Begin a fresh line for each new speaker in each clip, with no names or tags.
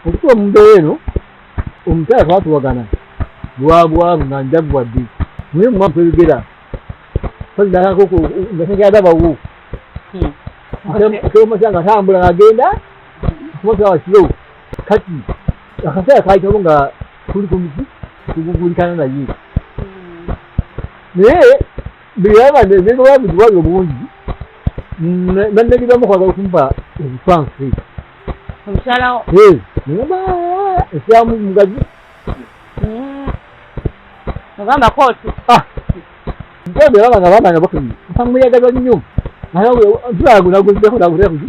okutuwa mu mbeera eno omukyala twatuwagana bwabwavu nga njagwadde naye mu mwaka ebigera ngategeadabawo akeomasya nga atambula ng'agenda kumasawa kiro kati akaseera kayitawo nga tuli ku miti tugugulikana naye naye bwabudwali obungi nannegizamu kwagala okumpa ebitwansi
omukyalawo
esyamu mugazi
ogamba kootu
nkyabiraba nga baana nga bakubi amuyagala nnyo tulagunaguzeeko naguteekuki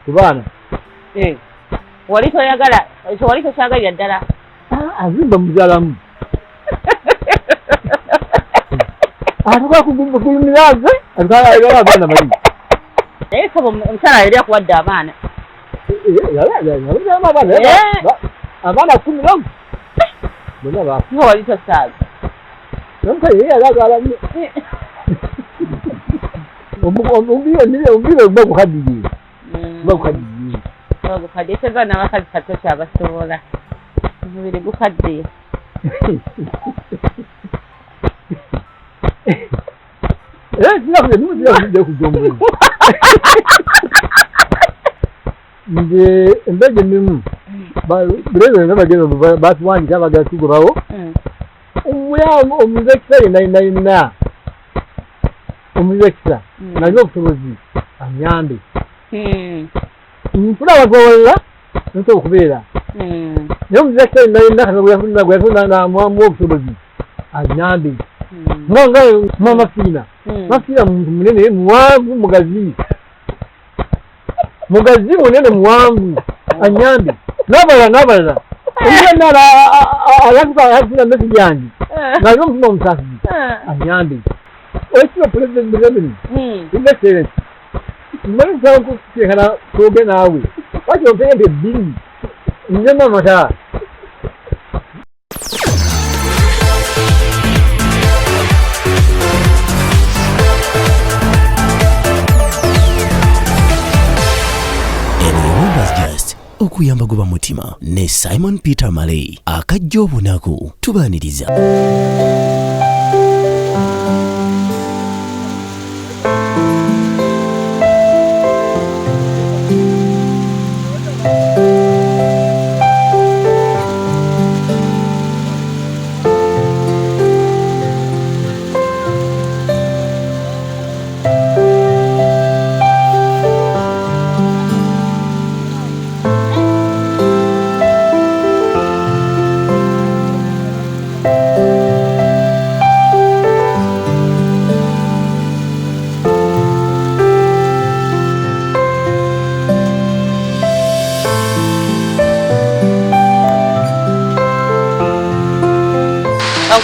ku baana
wali toyagala ekyo wali tokyagalira ddala
azimba muzaalamu atukakugumiraze atukayagala abaana bali
naye saba omukyala yali akuwadde abaana
abaana 10 bonna baafu
nga wali tosaaga
namukazi yeye ayagala nnyo omubiri ogba gukaddiye
gukaddiye teva n'abakazi kato kyabasobola omubiri gukaddiye
kirakujaomubiri nze embeera emimu birezonga bagenda batuwandika bagala tugobawo omuzekisa yenayina omuzekisa nalina obusobozi anyambe nfuna abantu bawalala nsobola okubeera naye omuzekisa yenayina gweyafunamwamu obusobozi anyambe nga Maama Fiina Fiina muntu munene muwanvu mugazi munene muwanvu anyambe n'abalala omwana ayafuna message yange nalina omutima omusaasizi anyambe ekiro President Museveni excellent mmanyi kuteekana twoge naawe waki ompeyempe 2 nzemu amata
okuyamba goba mutima ne Simon Peter Malay akajja obunaku tubaaniriza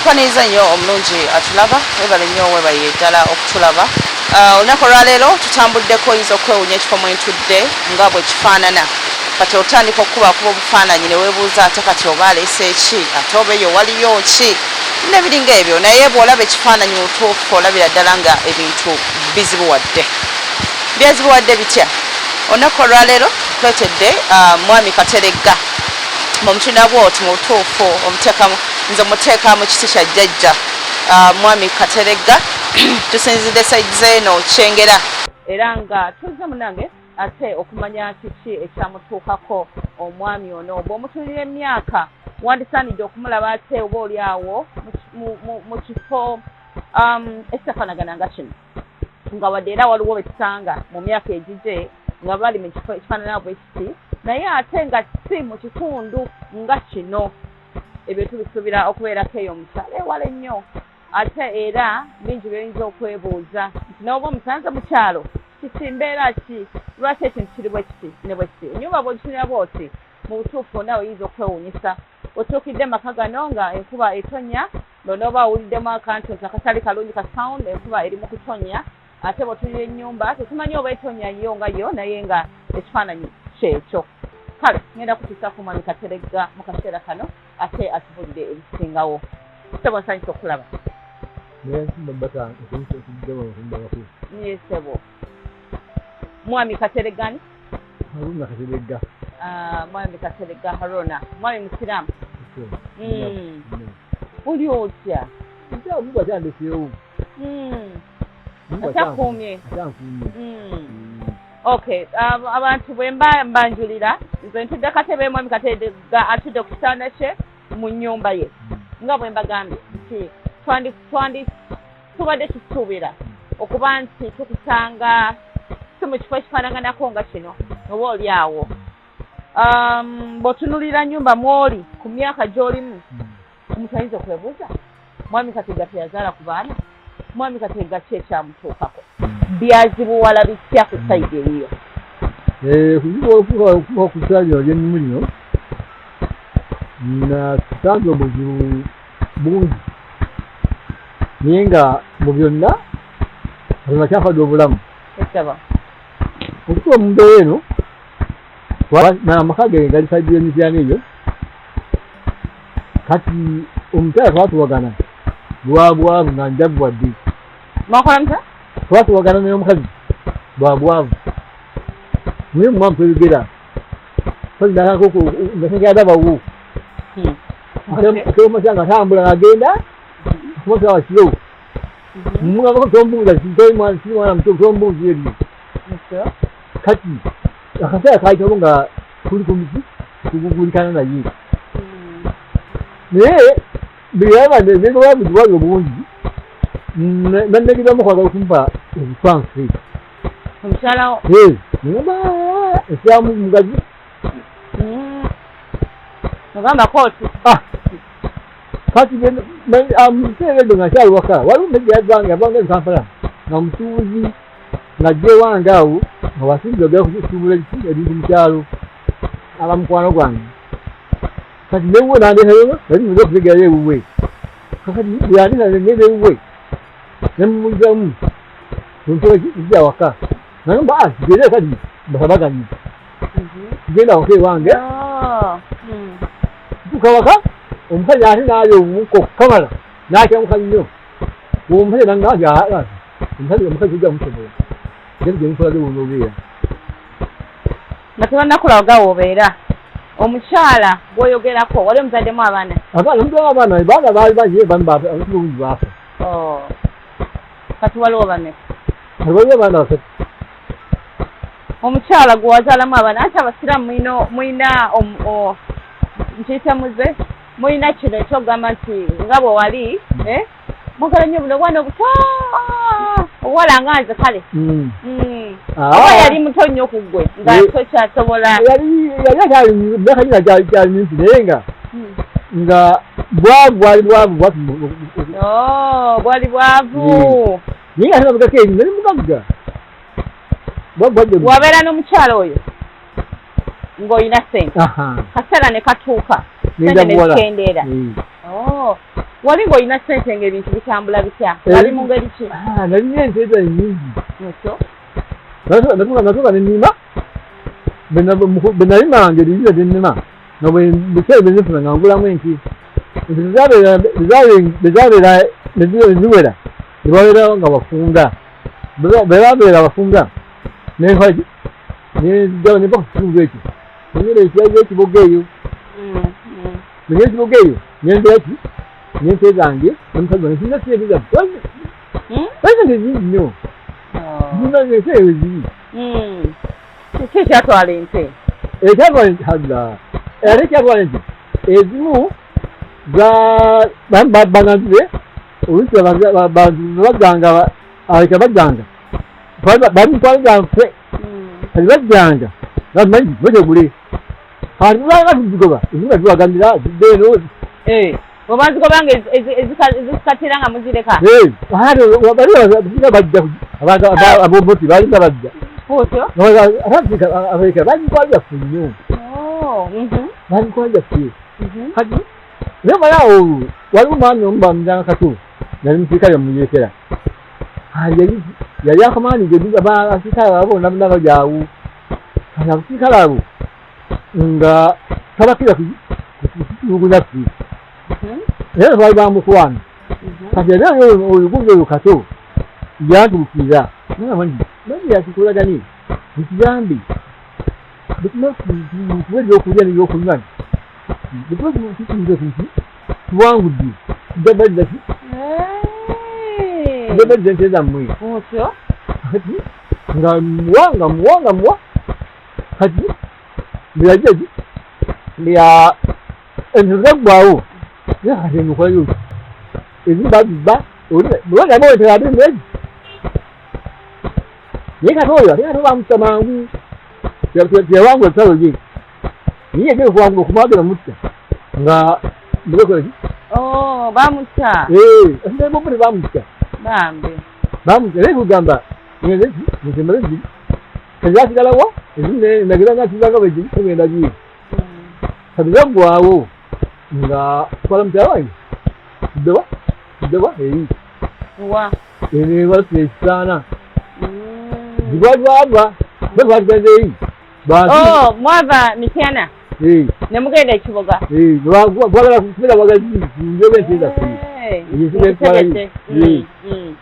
Nkwaniriza nnyo omulungi atulaba webale nnyo webaye ddala okutulaba olunaku olwaleero tutambuddeko oyinza okwewunya ekifo mwentudde nga bwe kifaanana kati otandika okukubakuba obufaananyi ne weebuuza ate kati oba aleese ki ate oba eyo waliyo ki nebiringa ebyo naye bw'olaba ekifaananyi mu butuufu olabira ddala nga ebintu bizibuwadde byazibuwadde bitya olunaku olwaleero tuletedde mwami Kateregga mumukina bwoti mu butuufu omuteekamu nze muteeka mu kiti kya jjajja mwami Kateregga tusinzidde sayidi zeeno kyengera era nga tuzze munange ate okumanya kiki ekyamutuukako omwami ono bw'omutuulira emyaka wandisaanidde okumulaba ate oba oli awo mu kifo ekitafaanagana nga kino nga wadde era waliwo betusanga mu myaka egije nga bali mu kifo ekifaanana bwe kiti naye ate nga si mu kitundu nga kino ebyo tubisuubira okubeerako eyo omukyala ewala ennyo ate era bingi byoyinza okwebuuza nti n'oba omusanze mu kyalo kiki mbeera ki lwaki ekintu kiri bwe kiti ne bwe kiti ennyumba bw'ogitunira bw'oti mu butuufu nawe oyinza okwewuunyisa otuukidde maka gano nga enkuba etonya n'onooba awuliddemu akantu nti akatali kalungi ka sound enkuba eri mu kutonya ate bw'otunira ennyumba tetumanyi oba etonya yo nga yo naye nga ekifaananyi kyekyo kale ngenda kutiisa ku mwami Kateregga mu kaseera kano ate atubulire ebisingawo sebo nsanyusa okulaba yesebo mwami Kateregga ni
Kateregga
mwami Kasereka Haruna mwami Musiramu uli otya
Mungu akyandekyewo
akyakuumye okay abantu bwe mbanjulira nze ntudde Katebe mwami Kasereka atudde ku kitanda kye mu nnyumba ye nga bwe mbagambye nti tubadde tusuubira okuba nti tukusanga si mu kifo ekifaanaganako nga kino oba oli awo bw'otunulira nnyumba mw'oli ku myaka gy'olimu omuntu ayinza okwebuuza mwami Kasereka teyazaala ku baana mwami Kasereka ki ekyamutuukako byazibuwala bitya ku sayidi eriyo
okuva ku ssaaliro ly'ennimu lino nasanze obuzibu bungi naye nga mu byonna Katonda kyafadde obulamu okutuuka mu mbeera eno n'amaka ge gali sayidi y'emityano egyo kati omukyala twatuwagana bwabwavu nga njagwadde twatuwagana naye omukazi bwabwavu naye mumwamu twebigera ngategeadabawo omusya nga atambula ng'agenda okumasawa kiro mumugambako tombuuza kiri mwana muto tombuuza ebyo kati akaseera kayitawo nga tuli ku miti tugugulikana naye naye bweyabadde nebwabuziwayo obungi nanegeramu kwagala okumpa ebifansi
omukyalawo
esiramu mugazi
ogamba kooti
kati mukiseera ebyo nga kyali waka waliwo megyazange yavanga Kampala nga musuubuzi nga gyewange awo nga wasinzi ogera kusuubula ebintu mu kyalo abamukwano gwange kati newuwe nandehayo nali muze okutegerayo ewuwe kakati bweyandina nengenda ewuwe nemumulizamu nsobola kijja waka naye mba kigere kati basabaganye kigenda waka ewange tuka waka omusajja ate naalya obuwuka okukamala n'akyamuka nnyo omusajja nangaa omukazi ojja musobola gye gyemukolaga ewunobeera
nga tebannakulaga wobeera omukyala gw'oyogerako wali omuzaddemu abaana
abaana baali baye bamubungi baafa
kati waliwo bameka
waliwo abaana basatu
omukyala gwe wazaalamu abaana ate abasiraamu mulina nkiyita muze mulina kino ekyogamba nti nga bwe wali mwagala nnyo buno obwana obuto obuwala nga nze kale oba yali muto nnyo ku ggwe nga tokyasobola
yali kyali minsi naye nga bwali bwavu
bwali bwavu
naye ate nabugako eri nali mugagga
wabeera n'omukyala oyo ng'olina ssente kaseera ne katuuka sente ne zikendeera wali ng'olina ssente ng'ebintu bitambula bitya wali mu ngeri ki
nalina ensente nyingi natuuka nenima bwe nalimanga ebibira byennima nabwebuseera benzifuna nga ngulamu enki bezabeera neziwera nebabeerawo nga bafunda bebabeera bafunda nenkolaki nemba ku kitundu ekyo nenyera ekiraga ekiboga eyo nenye ekiboga eyo nenderaki n'ente zange n'omukazi wange sirina sente zaffe sente zingi nnyo zirina ente eyo ziri
kiki ekyatwala ente
ekyatwala ente ate ekyatwala ente ezimu baganzire oluusi bajjanga abeka bajjanga babitwaliza nfe kati bajjanga bamanyi bajagule kati banga tuzigoba ezimu batubaganira zidde eno
obanzigobanga ezikatira nga muzireka
abomoti balina bajja
otyo
abeka bagitwalira ffe nnyo bagitwalira ffe kati naye malaawo waliwo mwami omu bamujanga kato yali musirikale bamuyeekera yali akamaanyi abasirikale abo nabajaawo kati abasirikale abo nga tabakira kutulugunya ffe era twali bamukwano kati era oluguzi olwo kato yantuukira naye yakikolagani nkiyambi tuweze okulya n'ebyokunywa tuwangudde tujabaliza ki tujabaliza ente zammwe kati nga muwa kati mbirajja ki mbya ente zaggwawo kati emikolayo ki ezimba bibba mulwanamu ente abiri mwezi naye kati oyo ate ate bamuta mangu teyawangula ebitalo bye naye yagenda okuwangula okumwagala mutta nga mubekola ki
bamutta
bomune bamutta
bambe
naye kugamba ngeze ki musemale ziri kazasigalawa ezine nagira nga kizanga bweziri tugenda giye kati zaggwawo nga twala mukyala wange tuddewa nebasula ekisaana zibwazwava betwatugenze eri
mwava mityana nemugenda ekibuga
bwagala kubeera bwagazi njoba ente zaffe eyesigalitwalayo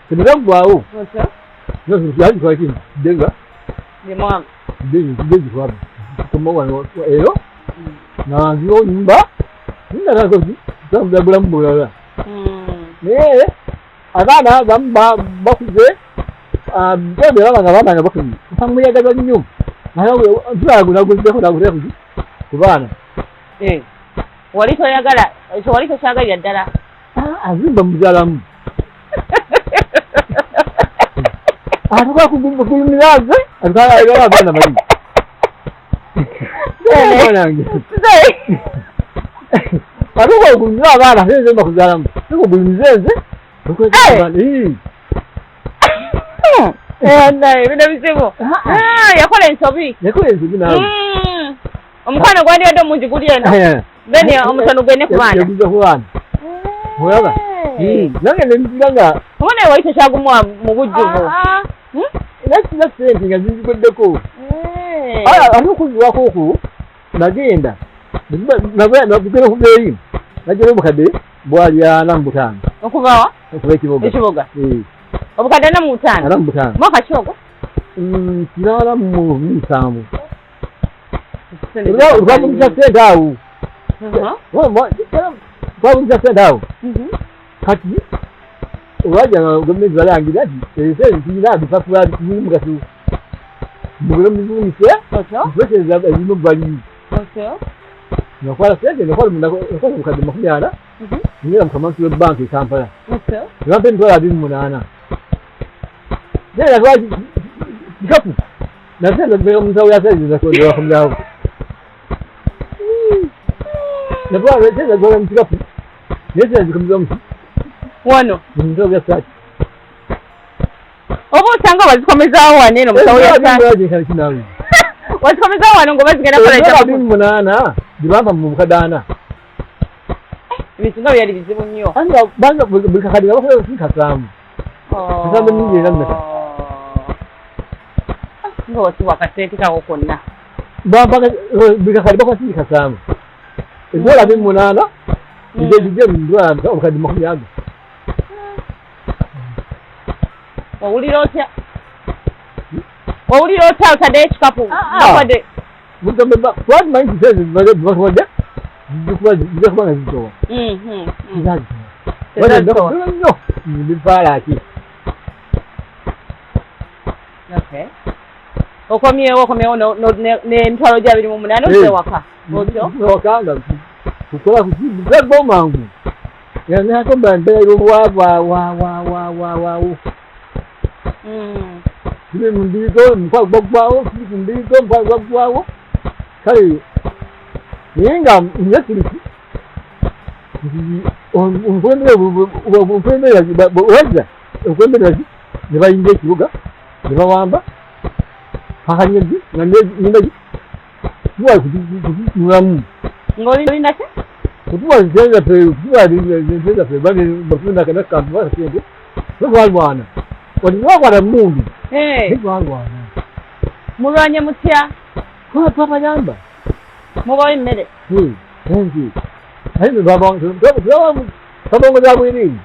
temuzaggwawo yakitwala kino dega degitwala koma wano ero nanziro nyumba ninanakozi tamuzagulamu bulala naye abaana bamu bakuze bebanga babanga bakuze amuyagaza nnyo tulagunaguzeeko naguteekuki ku baana
wali tokyagalira ddala
azimba muzaalamu atukakugumiraze atukalaagala abaana bali nange atuka okugumira abaana nzemba kuzaalamu tukugulimize nze
bino bizibu yakola ensobi
nawe
omukwano gwandibadde omungi guli eno then omutono gwene ku baana
olaba nange nemizira nga
omwana wali tokyagumuwa mu bujjuvu
nakina sente nga zinzigweddeko ate okuzibwako oku nagenda nagenda kubeeri najjala obukadde bwali 45
okubawa
okuba ekiboga
obukadde 45 mwaka ki ogwo
kirala mu 7 olwabugisa sente awo twabugisa sente awo kati olwajanga gavumenti balangira nti esente tuyina bipapula biri mugaso mubiro muzibumise tutekereza ebimu bali nakwala sente nakwala obukadde 40 ngera mu kamansi w'ebbanka e Kampala ebampa emitwalo 28 naye natwala kikapu nasente zimeka musawo yasaizizakonderakomyawo natwala sente zikola mu kikapu naye sente zikomiza muki
wano
musawo yasaaki
oba osanga wazikomezaawo wano eno musawo yasaaki wazikomezaawo wano ngoba zigenda kola
28 zibampa mu bukadde 4
ebintu nga byali bizibu nnyo
banga buli kakadde gabakola kasaamu kasaamu nyingi era mmeka
nga wasiwa akasente kawo konna
buli kakadde bakola kindi kasaamu edola 28 nijejije obukadde 40
owulira otya otaddeyo ekikapu akwadde
twazimanyi kisente zibakodde zijja kuba nga zitowa nnyo bifaalaaki
okomyewo n'emitwalo gya 28 ozewaka otyo
ewaka nga kukola kukizagba omangu nakomba mbeera obwavu kiri mu mbirigo omukwago gwaggwawo kiri ku mbirigo omukwago gwaggwawo kale naye nga nyakiriki wazza okwemberera ne bayinza ekibuga ne bawamba akanyezi nga nyumba tuwali kutunulamu
ng'olina ki
kutuwali zenzaffe bafuna kanakantu basente twalwana wati twakwata mundu twalwana
mulwanye mutya
twabayamba
mubawo emmere
enki aye babongoza bwereeri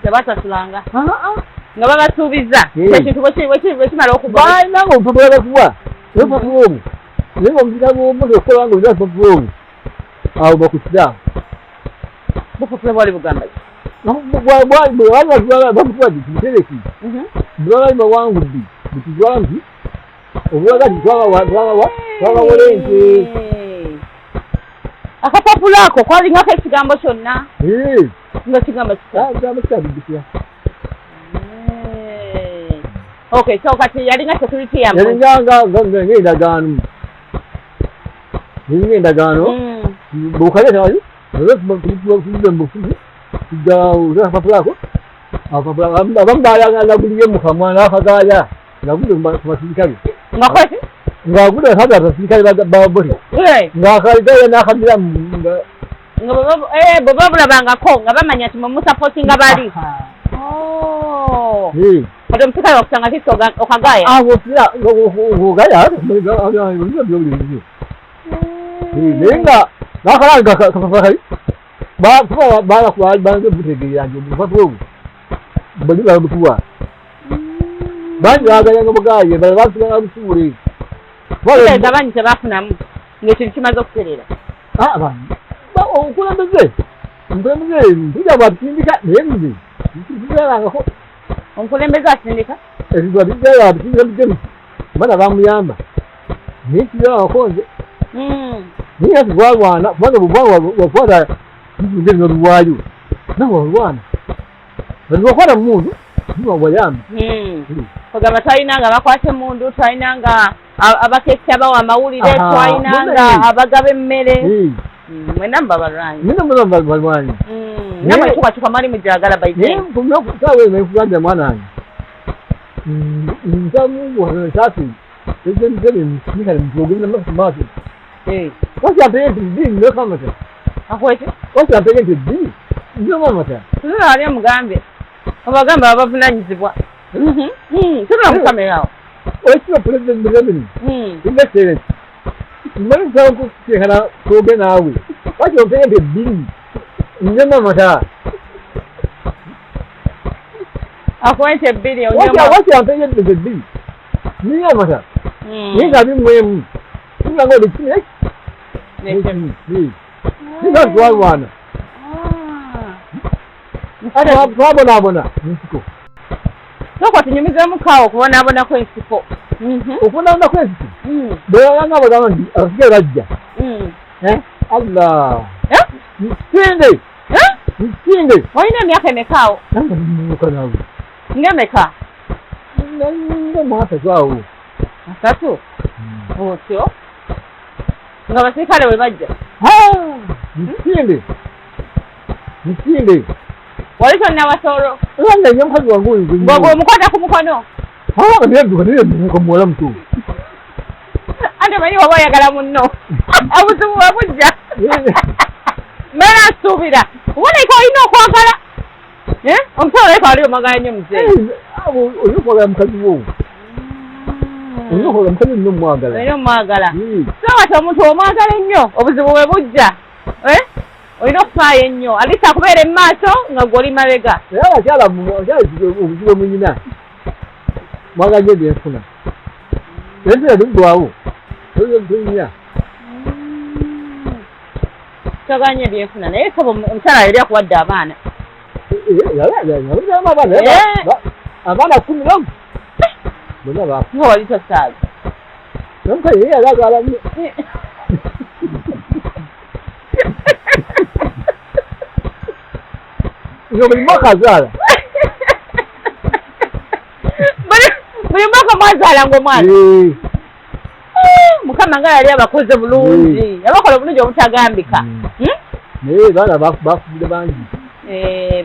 tebatasulanga nga babasuubiza ekintu bwekimala okuba
balina nga obupapula bakuwa obupapula obwo Niba mugabo muzo kola ngo nza popolo. Awo bakutira.
Popolo bali Buganda.
Bwa bamutwaje kitereki. Bwa ba wangu bi. Bitwangi. Obwaga twawa wolenje.
Akapapula ako kwali ngaka ekigambo kyonna. Nga kigambo
kya.
Okay, so kati yalinga security ya
mwe. Yalinga ng'endagaano. Ng'endagaano. Bukaleta wali. Tumbe mbufuzi. Tujja papulako. Abambala naguliye mukamwana akagaya. Naguliye mubasirikale.
Ngakwati?
Ngaguliye haza abasirikale babuli. Ngakagaya nakabira nga
baba bulabangako nga bamanya nti mumusupportinga bali. Kati omusikale wakusanga kisi okagaya?
Ogaya naye nga nakalanga kakakali banze butegeeranje omupapula obwo bali babutuwa bangi bagayanga bugaye bala basibanga busuule
abangi tebafunamu ng'ekintu kimaze okuterera.
Omukulembeze tujja bwatutindika naye nze tugerangako
omukulembeze atindika
ebibabigera atutindika bigemi bana bamuyamba naye kigerangako nze naye ati bwalwana kubanga bwakwata ngeri noluwaayo nawe walwana bali bwakwata mumundu niwawayamba
ogamba twalinanga bakwata emundu twalinanga abakessi abawa amawulire twalinanga abagaba emmere mwena mubabalwanyi
balwanyi
namwe tukatuka mwali mujagala
baidekugambya mwana wange nsamuwasasi ezemisebemisikale mutogenda maaso wasiampege nti ddini nekamata
akweki
wasiampege nti ddini nemamata
ali omugambye obagamba abavunanyizibwa tubula mukamerawo
okiba president Museveni excellent mmali nsaba kuteekana twoge naawe waki ompege nti ebbiri nemamata
akwenti ebbiri
waki ampege nti ebbiri nemamata naye nga bimwemu nga olikimi singa twalwana twabonaabona ensiko
soko tunyumizemukaawo okubonaabona kw'ensiko
okubonaabona kw'ensiko bweyaganga bagamba nti abasigale bajja allah nsinde
olina emyaka emekaawo
nanga nimuka naawe
ngemeka
nga mwasatu awo
3 otyo nga abasirikale bwe bajja
nsinde
wali tonnabasolo
nga nye mukazi wange oyo
omukwata ku mukono
nebduka neyemuka muwala muto
ante manyi waba oyagala munno obuzibu bwe bujja mbeera nsuubira uboneka olina okwagala omusolo oleka wali omwagala nnyo muzeeyi
olina okwagala mukazi wo olina okwagala mukazi nnyo omwagala
olina omwagala so kati omuntu omwagala ennyo obuzibu bwe bujja olina okufaayo ennyo alisi akubeera emaaso nga gwe oli mabega
naye abakyala obuzibu munyina mwagala nnyo byenfuna ensina tuggwawo toyinya
toganye byenfuna naye saba omukyala yali akuwadde abaana
abaana 10 bonna
nga wali tosaaga
nomukazi yeye yagagala nnyo buli mwaka azaala
buli mwaka mwazaalanga omwana mukama nga yali abakoze bulungi yabakola obulungi obutagambika
naye baana bafubire bangi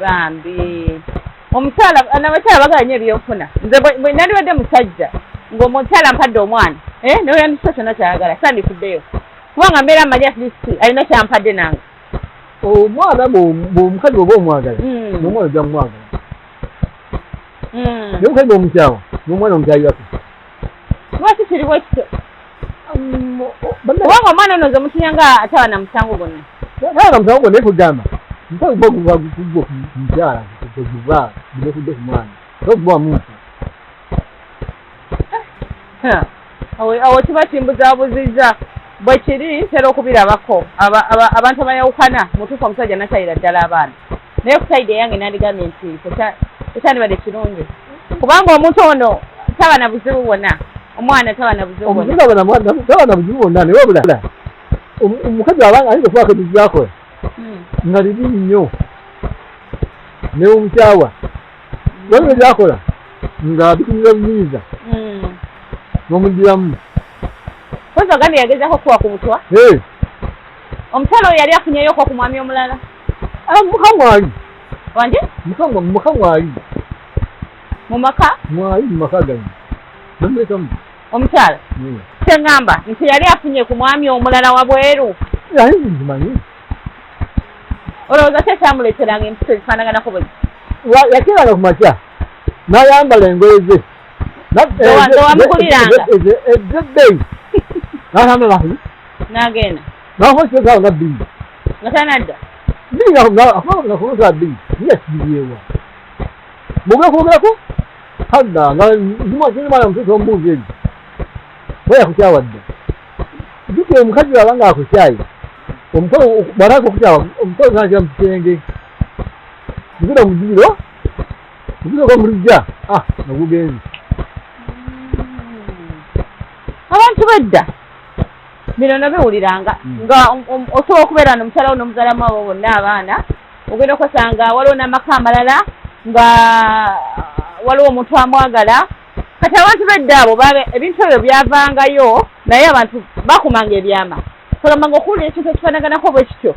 bambi n'abakyala bagala nnyo ebyofuna nze bwe nandiwadde musajja ng'omukyala ampadde omwana naye yandisa kyonna kyayagala sandifuddeyo kubanga mbeera mmanyi atlisti alina kyampadde nange
omwana bwomukazi oba omwagala nomwana ojja mumwagala naye omukazi bwomukyawa nomwana omukyayirako
lwaki kiriwo ekityo kubanga omwana ono nze mutinya nga atawa na musango gonna
tawa na musango gonna ekugamba mukazi gwa gugwa ku mukyala guva gulekudde ku mwana ogwa muntu
awo kiba kimbuzabuzizza bwe kiri ntera okubirabako abantu abayawukana mutuufu omusajja nakyayira ddala abaana naye ku saidi eyange nandigambye nti tekyandibadde kirungi kubanga omuntu ono taba na buzibu bwonna omwana taba na buzibu bwonna
taba na buzibu bwonna naye obulala omukazi abanga ayinza okuba akatuzakola nga libi nnyo newomukyawa lwabiro byakola nga bitumira bunyiiza nomugiramu
kwanza ogambye yagezako okuwa ku butwa omukyala oyo yali afunyeyoko ku mwami omulala
muka mwali
wanje
muka mwali
mu maka
mwali mu maka gange nomulekamu
omukyala teŋŋamba nti yali afunye ku mwami omulala wabweru
nzimanyi
olowooza kyekyamuleeteranga empiso ezifaanaganako bwe
yakeranga ku makya n'ayambala engoye ze
wamuguliranga
ebbeeyi n'atamalafu
n'agenda
n'akosesawo nga bbiri
nga tanadda
nakulosa bbiri niyasiibyewa mugekwogerako hadda nga zimakirimaana mutuusa omubuuzi eri oya kukyawa dda jukira omukazi aba nga akukyaye omukolo bw'ataaka okukyawa omukolo nakira mu kisenge mugenda mu jjubiro mugireko mulujja nagugenzi
abantu bedda bino nabiwuliranga nga osobola okubeera nomukyalawo n'omuzalamu abo bonna abaana ogenda okwesanga waliwo n'amaka amalala nga waliwo omuntu amwagala kati abantu bedda abo ebintu ebyo byavangayo naye abantu bakumanga ebyama solomanga okuwulira ekintu ekifaanaganako bwe kityo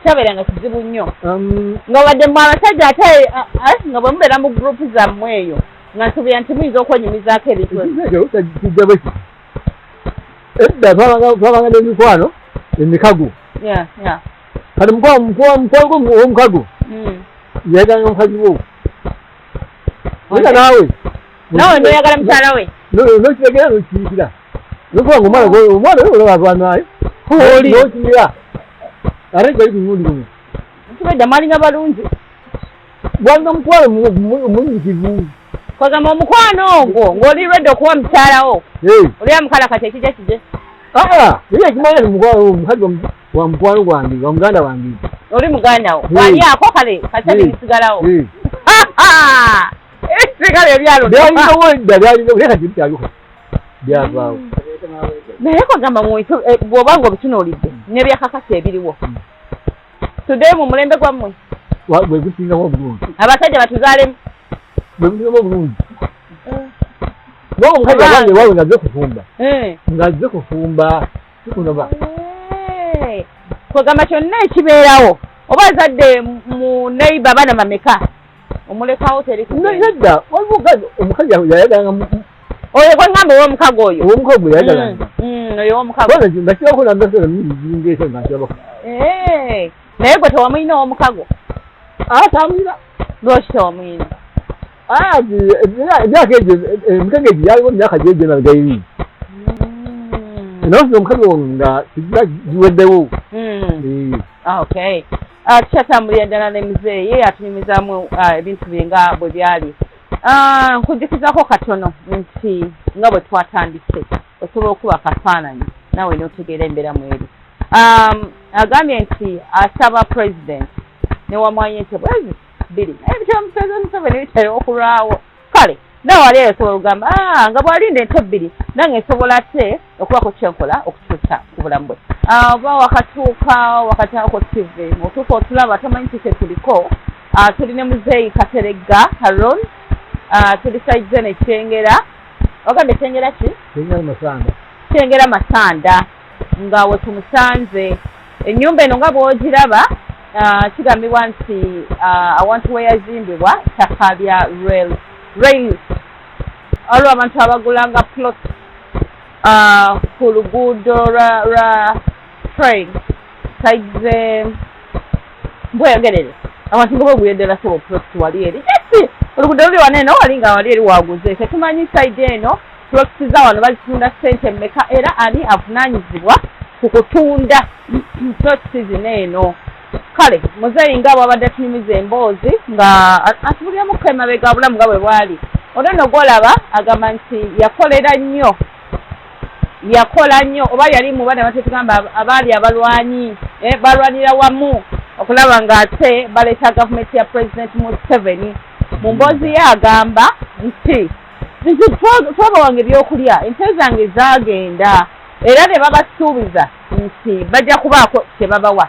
kyabeeranga kizibu nnyo nga wadde mmwe abasajja ate nga bwe mubeera mu gurupu zammwe eyo nga nsubira nti muyinza okwenyumizaako ebintu
kijja bwe kiti edda twabanga n'emikwano emikago kati mukwano w'omukago yayagala omukazi wo ega naawe
noyagala mukyala we
nokiregera nokiyiikira nokuba nga omwana oyo olabavanaye nokimira ate gali kumundi gumu
ntibedda mwalinga balungi
walina mukwano munyikivu
kwagamba omukwano ogwo ng'oli lwedde okuwa mukyalawo oli amukalakati ekijja kije
naye ekimanya ti omukazi wa mukwano gwange wa muganda wange
oli muganda wo waliako kale kasale bisigalawo ebisigala ebyalonbyalinawo
edda byalinawo naye kati bikyaliwo byavaawo
naye kwagamba bw'oba nga obitunuulidde n'ebyakakasa ebiriwo tuddeyo mu mulembe gwammwe
bwe gusingamu obulungi
abasajja batuzaalemu
bwe gusingamu obulungi n'omukazi abange waawe ngazze kufumba ngazze kufumba kikunoba
kwagamba kyonna ekibeerawo oba azadde mu neiba abaana mameka omulekawo teri
nedda waliwo omukazi yayagalanga
oyo gwe ngamba ow'omukago oyo
ow'omukago yayagalanga
oyo ow'omukago
nakirako nambasala mizingeeso nakyabako
naye gwe tewamwina ow'omukago
tamwina
lwaki tewamwina
emyaka egyo emikago egyo yaliwo emyaka gyegyo nagairi nafuna omukazi ono nga giweddewo
okay tukyatambulira ddala ne muzeeyi atunyumizaamu ebintu bye nga bwe byali nkujjukizaako katono nti nga bwe twatandise osobola okuba akafaananyi nawe n'otegeera embeera mweri agambye nti asaba president newamwanye nti bwezi bbiri naye bitera mupresident Museveni bitera okulwawo kale nawe wali eyo osobola okugamba nga bw'alinda ente bbiri nange esobola ate okubako kyenkola okukyusa ku bulamu bwe oba wakataako tv otuuka otulaba tamanyi ki kyetuliko tuli ne muzeeyi kateregga haron tuli saize ne kyengera ogambye kyengera ki kyengera masanda nga we tumusanze ennyumba eno nga bw'ogiraba kigambibwa nti awantu we yazimbibwa ttaka lya rails waliwo abantu abagulanga plot ku luguudo lwa train saize mbweyogerere abantu nga bweguyendera soba plot wali eri oluguudo luli wano eno wali nga wali eri waguze tetumanyi saidi eno plot za wano bazitunda ssente mmeka era ani avunaanyizibwa ku kutunda plot zino eno kale muzeeyi nga bwabadde atunyumiza emboozi nga atubulyamuko emabega obulamu nga bwe bwali ono gw'olaba agamba nti yakolera nnyo yakola nnyo oba yali mu bana batetugamba abaali abalwanyi balwanira wamu okulaba ng'ate baleeta gavumenti ya President Museveni mu mboozi ye agamba nti twabawange ebyokulya ente zange zaagenda era ne babasuubiza nti bajja kubaako kye babawa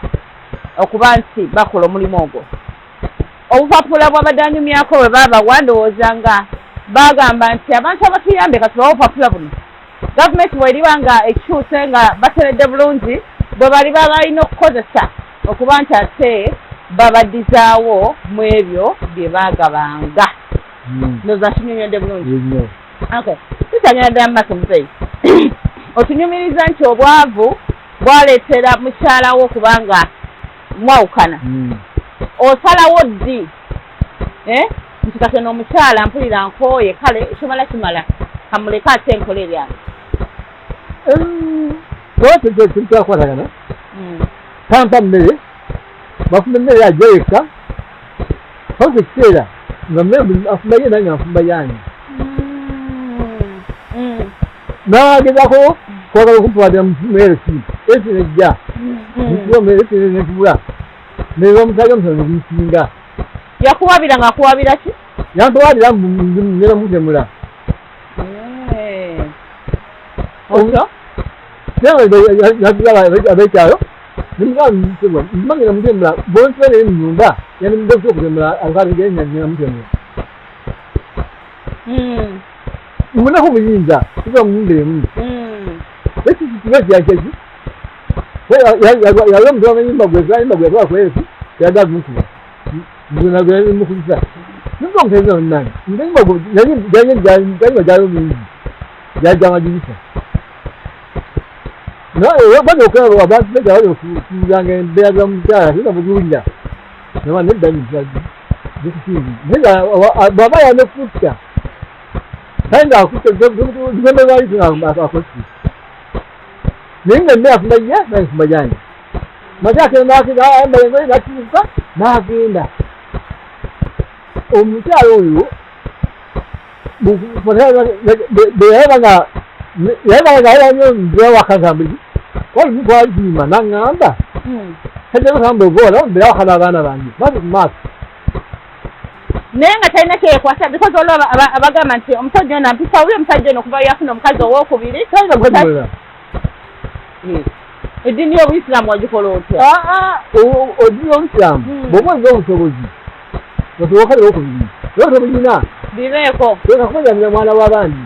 okuba nti bakola omulimu ogwo obupapula bw'abadde anyumyako bwe baabawa ndowooza nga baagamba nti abantu abatuyambe katubawo obupapula buno gavumenti bw'eriba nga ekyuse nga bateredde bulungi bwe baliba balina okukozesa okuba nti ate babaddizaawo mu ebyo bye baagabanga ndowooza nkinyonyodde bulungi tutanyala ddala mu maaso Muzeyi otunyumiriza nti obwavu bwaleetera mukyalawo kubanga mwawukana osalawo ddi nti katono omukyala mpulira nkooye kale ekimala kimala kamuleka ate enkola eryange
twakwatagana tampa mmere bafumba emmere ajja yekka paka ekiseera nga mmere afumba ye nange nfumba yange naagezako kwagala okumpulira mmere ki esi nejja netubula nebamusaaga omusana nekumusinga
yakuwabira nga akuwabira ki
yantwalira nera mutemula
otyo
abekyalo nimagenda mutemula bonsibanere munyumba yanimugasa okutemula alukaatigera mutemula munaku muyinza tuba munyumba emu ekikitiba kyakeki yali omuntu wamenyumba gwetwakweki yagala kumukuba mukulisa nimba omutenza munange nyumba gyaliwo mingi gyajamagirisa bajja okulaba abantu bajja okusuubiranga embeera za mukyala sina bulunja naba nedda zikusingi bwaba yane kutta kale ngaakutta digembe bwaliakosi naye nga emmere afumba ye nafumba gyange makyakenda natuuka n'agenda omukyala oyo yalaba nga ayanyo nzewakagambiri walimukwalikiima naŋŋamba kajjakagamba ogola mbeera wakana abaana bange bali ku maaso
naye nga talina kyekwasa because olwo abagamba nti omusajja ono ampisa oli omusajja ono okuva yafuna omukazi owookubiri eddiini y'obuyisiraamu wagikola otya
oddiini y'obuyisiraamu bw'oba olina obusobozi osoboka lwokubiri naye tobulina
bibeeko
ekakumayamira mwana w'abandi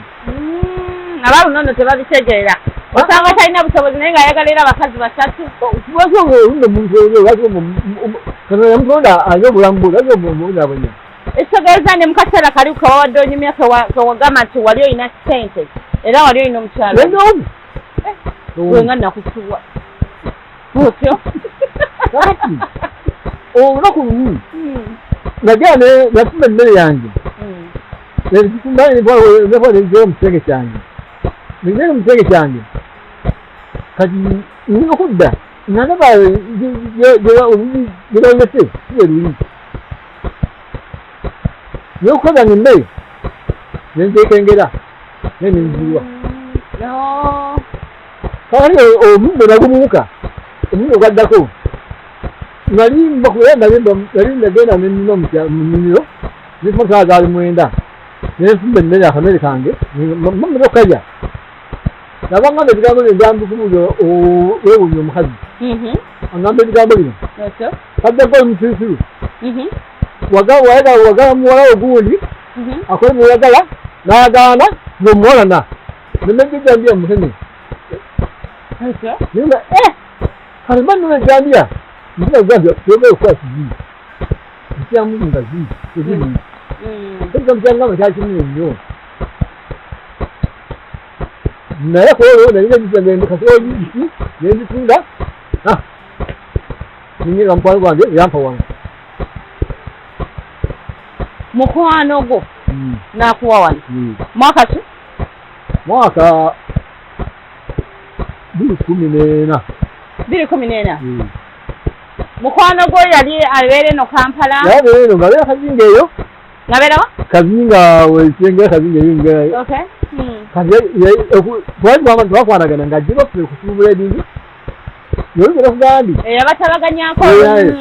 abalunono tebabitegeera osanga talina busobozi naye ng'ayagala era abakazi basatu
lwaki olunda omuntu oyo lwaki yamutonda alina obulamu bwe lwaki omubonabonya
ekitegeeza ne mukaseera kali kawawadde onyumya kewagamba nti wali olina sente era wali olina omukyalo
wenoomu
wenga nakusuwa otyo
kati olunaku lumu nagenda nafumba emmere yange nefumbanefuna omusenge kyange nigenda omusenge kyange kati nina okudda nalaba gyebawese siberuli naye okukozanga emmere nentekengera naye nenziwa kakati omuddo nagumuuka omuddo gwaddako nali nagenda nenina munimiro nifuma gaali mwenda nenfumba emmere akamere kange mamere okukalya nabangamba ebigambo bino njambukumuzo wewunya omukazi angamba ebigambo bino kaddako omusirusiru wagala muwala ogundi akole muyagala nagaana nomuwalana nemejejambia muhene ninga kale mbanona ejambia nzinagambia togere okukola kizii nkyamu nga zii ekikamkyangamba kyakinene nnyo naye kolwo nalinaekasi nenzitunda ninyega mukwano gwange yampa wange
mukwano gwo nakuwa wano mwaka ki
mwaka 2014
mukwano gwo yali abeera eno Kampala
yabeera eno ngabeera kazinga eyo
ngabeerawa
kazinga wekengera kazinga eyo
okay
kati twakwanagana ng'ajje baffe kusuubula ebintu yolugera kugandi
yabatabaganyako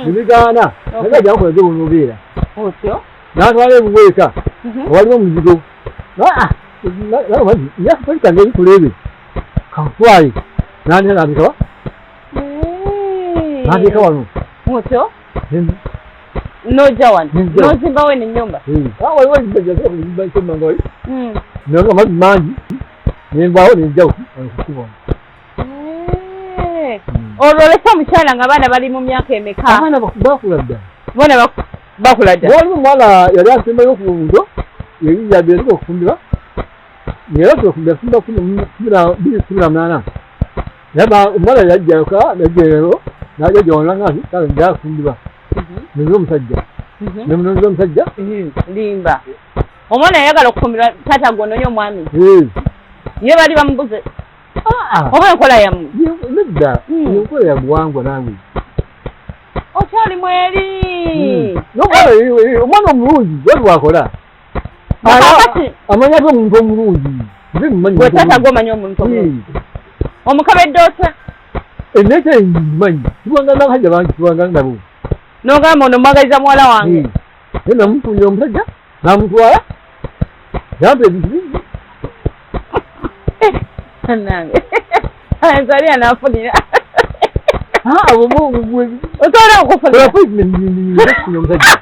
ebigaana naye ajja kukolage bunobeera
otyo
n'atwala ebuweeka waliwo omuzigo yakupolitange ebitulebe kamutwale nandika nabikawa nandika wano
otyo noja wano nozimbawo enyumba
waliwo ekizimba ekyemmanga wali naga amazzi mangi nengwawo nenjawo kukubona
olwo olese omukyala nga abaana bali mu myaka emeka
abaana bakula ddala
bona bakula ddala
waliwo omwana yali asembayo ku luguudo yabireka okufumbirwa era tukufumbira fumba 28 omwana yajjaka najjeero najja wanlangazi kale njafumbirwa nze omusajja nemunoza omusajja
limba omwana yayagala okufumbirwa taata gwononya omwami ye bali bamubuze oba enkola yamu
nedda enkola yabuwangwa nange
okyali mweri
omwana omulungi wali wakola amanya omuntu omulungi
gwe taata gwomanyi omuntu omulungi omukabedde otya
enete manyi tubanga nabasajja bangi tubanga nabo
nogamba ono mwagaliza muwala wange
ye namufunira omusajja namutwala yampa ebintu bingi
nange enzali anafunira
otola okufunira omusajja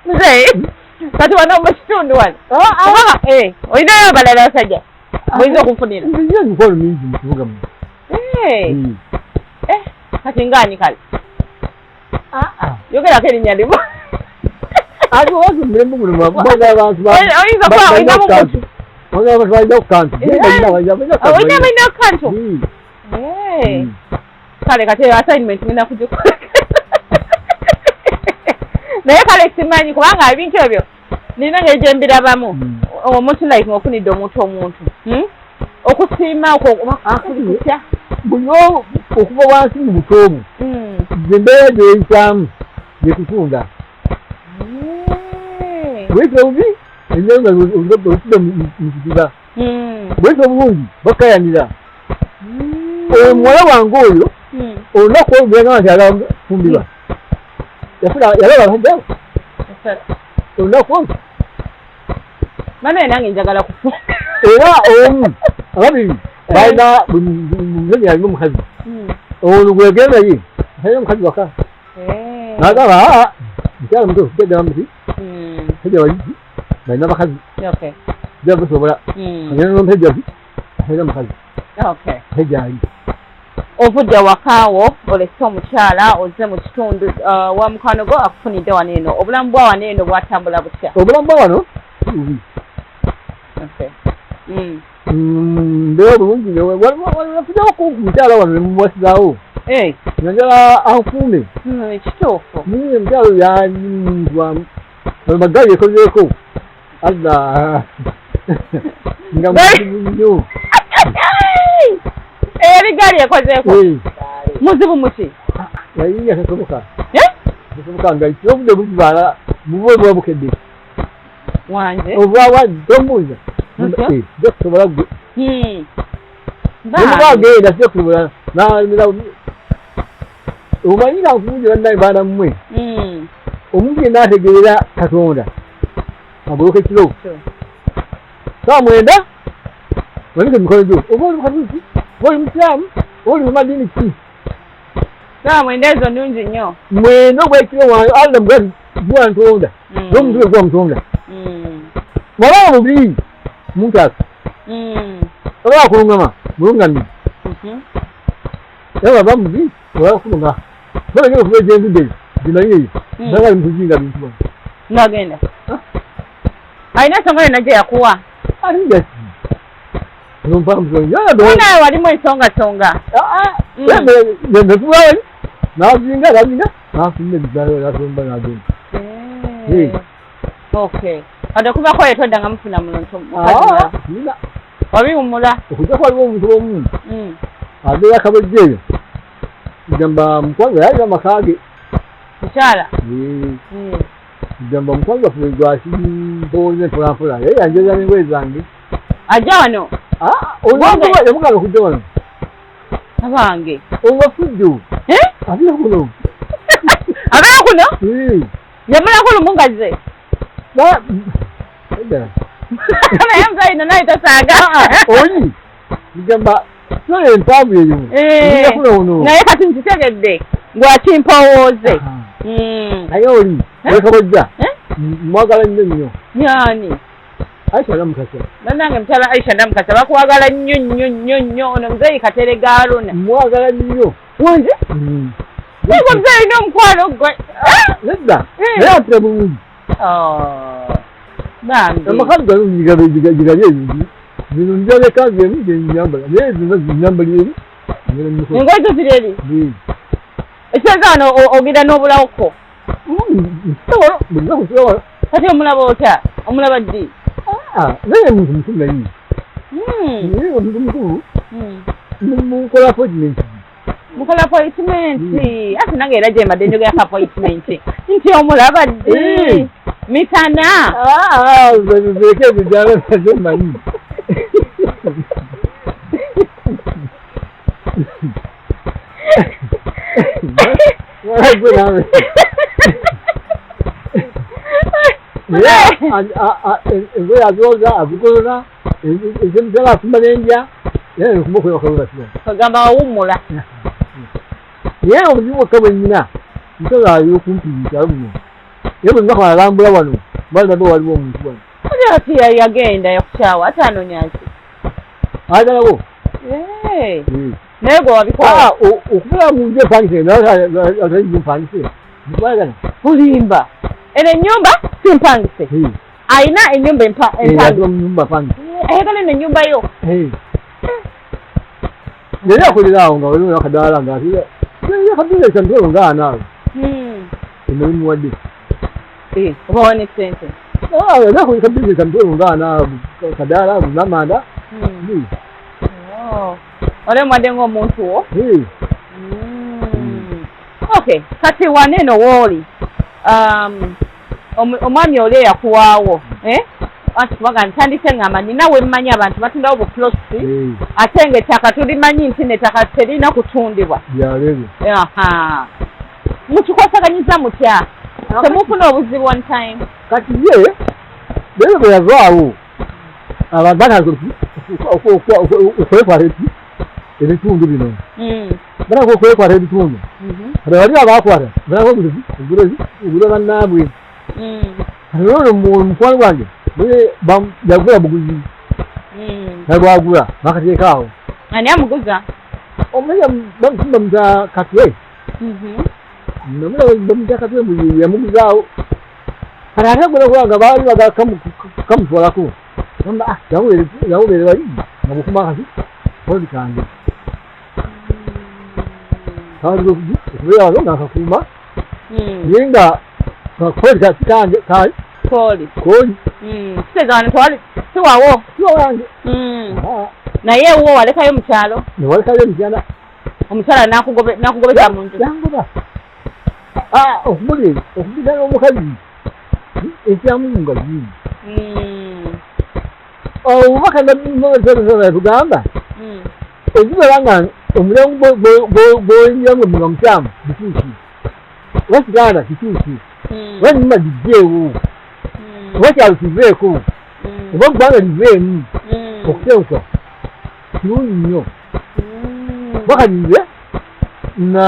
Muzeyi kati wano mukitundu wano olinayo abalala abasajja oyinza okufunira
emikolo mingi mukibuga mu
kati ngaani kale yogerako erinnya limu
aliwo waki mulembe guno abantu balina okukantu
olina balina okukantu kale kati assignment ngenda kugikola naye kale simanyi kubanga ebintu ebyo nina ngeri mbirabamu omuntu like ofunidde omuntu okusiima okutya
buli okuva wansi mu buto obwo embeera gyeyitamu yekutunda bwete obubi enyenga olutudde mu kiziba bwete obulungi bakayanira omuwala wange oyo olunaku olugeraga nti alafumbirwa yalaba abasajjawo olunaku olwo
banaye nange njagala kufu
era omu ababiri balina muzeyi alina omukazi ono gwegenda ye alina omukazi waka nagamba mukyala muto kugenda muti musajja waliki balina abakazi jabusobola agenda n'omusajja ti alina omukazi musajja ali
ovudde wakaawo olese omukyala ozze mu kitundu wa mukwano gwo akufunidde wano eno obulamu bwa wano eno bwatambula butya
obulamu bwa wano bubi mbeera bulungi wafuddewo ku mukyala wano nemuwasizaawo njagala ankuume
ekituufu
omukyala oyo yanyumizwa magaali ekozeeko adda nga muzibu nnyo
ebigaali ekozeeko muzibu muki
yayinya kasoboka kasoboka nga obudde bukibaala buba bwabukedde
wanje
obwawa tombuuza jokusobola gwe nemubagenda sikusobola nalimira omanyira nkumungi bannaye baana mmwe omuntu yenna ategeera katonda agoloka ekiro saa 9 walika emikono gyo oba oli mukatuuki oba oli musiraamu oba oli mumadini ki
saa 9 ezo nnungi nnyo
9 obwekiro wange alla mugati guwa ntonda n'omuntu we guwa mutonda wabanga mubiri muntaka oba akulungama mulungamire era waba mubiri olakulunga balagera okuba egyenguddeyo zimanyireyo nagali mukuzinga bintu bano
ngagenda alina ensonga yonna gye yakuwa
aligasi
naye walimu ensongasonga
netubawali nazinga nafunna ebizaalo nasomba nagenda
okay ate kubako yetodda nga mufuna muntu wabiwumula
okujja kwaliwo omuntu omu abeera akabejja eyo gamba mukwanga yalina amaka ge
mukyala
kugamba omukwano gwaffe gwakimpoze mpolampola ye yanjeza n'engoye zange
ajja wano
yamugala okujja wano
abange
obafuddu abira kuno
abira kuno yamulako lumungaze naye muzayina naye tasaaga
oli kugamba naye empanvu eyo
naye kati nkitegedde ngwakimpowooze
naye oli ekabojja mwagala nnyo
yani
Aisha Namukasa
nange mutala Aisha Namukasa bakwagala nnyo ono Muzeyi Katerega Aruna
mwagala nnyo
wanze niba Muzeyi n'omukwano gwe
nedda naye atira bulungi
bambi
amakazi gano gigali ebingi bino njaleka zemu gyenyambala naye zino zinyambala eri
engoye zo ziri eri ekiraga wano ogenda n'obulawoko
bulizakusobola
kati omulaba otya omulaba ddi
naye muntu mukulu naye naye omuntu mukulu mukola appointment
mukola appointment ati nange era gyemadde njogera appointment nti omulaba ddi mitana
zeke ebijala nazo manyi engoye azoza azikolola ezemutala asumba n'endya naye okumukola okalola kino
ogamba wawummula
naye omuzimu wokka bwe nnyina nsobola ali okumpiriisa luno naye bwe nnaku alambula wano balinabe waliwo omuntu wano
ati yagenda yakukyawa ate anonyaki
ayagalawo
naye gwe wabikola
okubeera mu nju empangise atali empangise bayagala
bulimba eno ennyumba si mpangise ayina ennyumba
empangise
ayagala eno ennyumba yo
naye akolera awo nga waliwo nakadaala nga akabiza ntolo nga anaawe emirimuwadde
oba wane sente
nakoleka bizinesi ntolo nga anaawe kadaala namanda
ole mwadde ng'omuntu wo okay kati wane eno wooli omwami oli eyakuwaawo anti kubaga ntandise ngamba nina wemmanyi abantu batundawo buploti ate ng'ettaka tulimanyi nti n'ettaka terina kutundibwa mukikwasaganyiza mutya temufuna obuzibu one time
kati ye bebe bwe yavaawo abagana okwetwala ebitundu bino banako okwetwala ebitundu kati bali abakwata banako ogula bannaabwe kati nono mukwano gwange yagula buguzi nagwagula bakateekaawo
ani amuguza
omanya bamusumba muta katwe nomula bamuta katwe yamuguzaawo kati ate gona kubanga baali baga kamutwalako yawubeere bali nga bukuma kati oli kange kawaliko okubeera wano nga akakuuma naye nga koli kikange kali koli
kisezawano siwawo
siwawange
naye wo walekayo mukyalo
newalekayo mukyala
omukyala nakugobeza mu nju
yangoba okugenda n'omukazi ekyamunga zini obubaka tugamba ezibala nga omulimu gwoyingira nga mukyamu kituuki oba kiganda kituuki oba nyuma gijjeewo oba kyalo kiveeko oba ggwanga liveemu okutenkwa kirungi nnyo bakalize na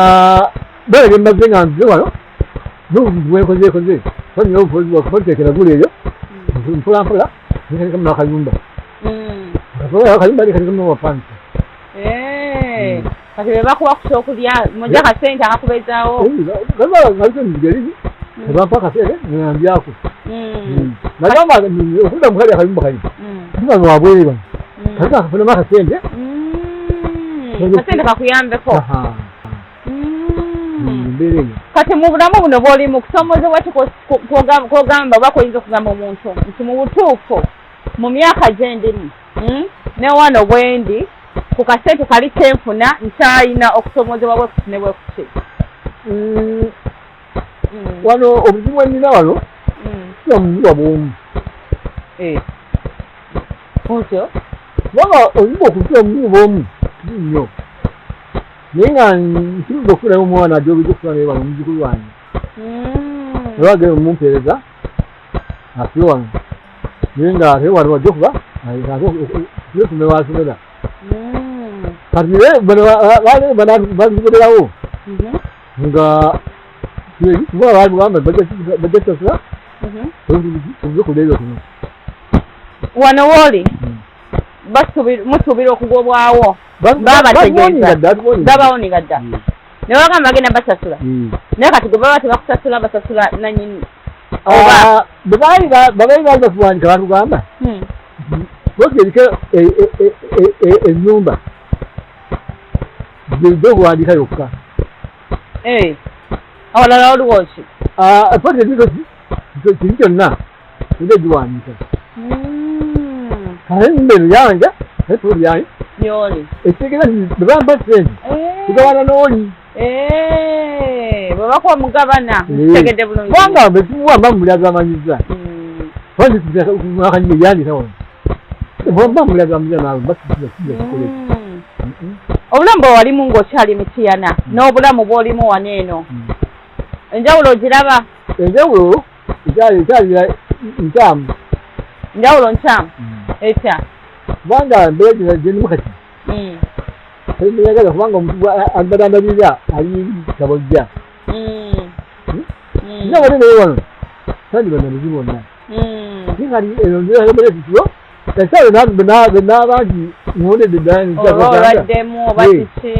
balaga emaze nga nzize wano n'obuzibu bwenkozeekoze fanira obufozitekera gula eyo mpolampola nekamu nakayumba akayumba nekatekamu amapansi
kati bebakuba kusa okulya mujja kasente akakubezaawo
ngalitendigerizi ebampa akasente ngambyako nagamba okudda mukali akayumba kali tubano wabwere bano kati akafunamu akasente
kasente kakuyambeko kati mu bulamu buno bw'olimu kusomozebwa kwogamba oba kuyinza okugamba omuntu nti mu butuufu mu myaka gye ndimu ne wano bwendi ku kasente kali kenfuna nkyayina okusomozebwa bwekuti ne bwekuti
wano obuzibu bwenina wano okutya munyumba bwomu
otyo
kubanga oyinza okutya munyumba bwomu nnyo naye nga nkiruza okufulayo omwana ajogeza okufula naye wano omuzukulu wange olwagere omumpeereza afire wano naye nga ate wano wajja okuba tume wasomera kati bazigolerawo nga kuba bagamba bajja sasula obuzukulu ebyo kuno
wano wooli musuubira okugobwawo babategeeza babawoniga dda ne bagamba bagenda basasula naye kati gwe baba tebakusasula basasula nanyini
babaali bakuwandika batugamba ogerike ennyumba gyojja okuwandika yokka
awalala waliwo ki
kiri kyonna ojja giwandika kale ennyumba eno yange etuli yange
yoli
ekitegeeza bebampa sente tugawana n'oli
bwe bakuwa mugabana kitegedde bulungi
kubanga betuwamba mumulyaga amanyiza akanyuma yandika wano bamulyaga amanyiza nawe bakikole
obulamu bwe walimu ng'okyali mitiyana n'obulamu bw'olimu wano eno enjawulo ogiraba
enjawulo ekyalira nkyamu
njawulo nkyamu etya
kubanga embeera gyendimu kati teyagala kubanga omuntu agadandabirira ali kabojja nja wali naye wano sandiba nabuzi bonna kikali eyoeekitulo kasaawe benabangi ngondedde
ddalabaddemu oba kiki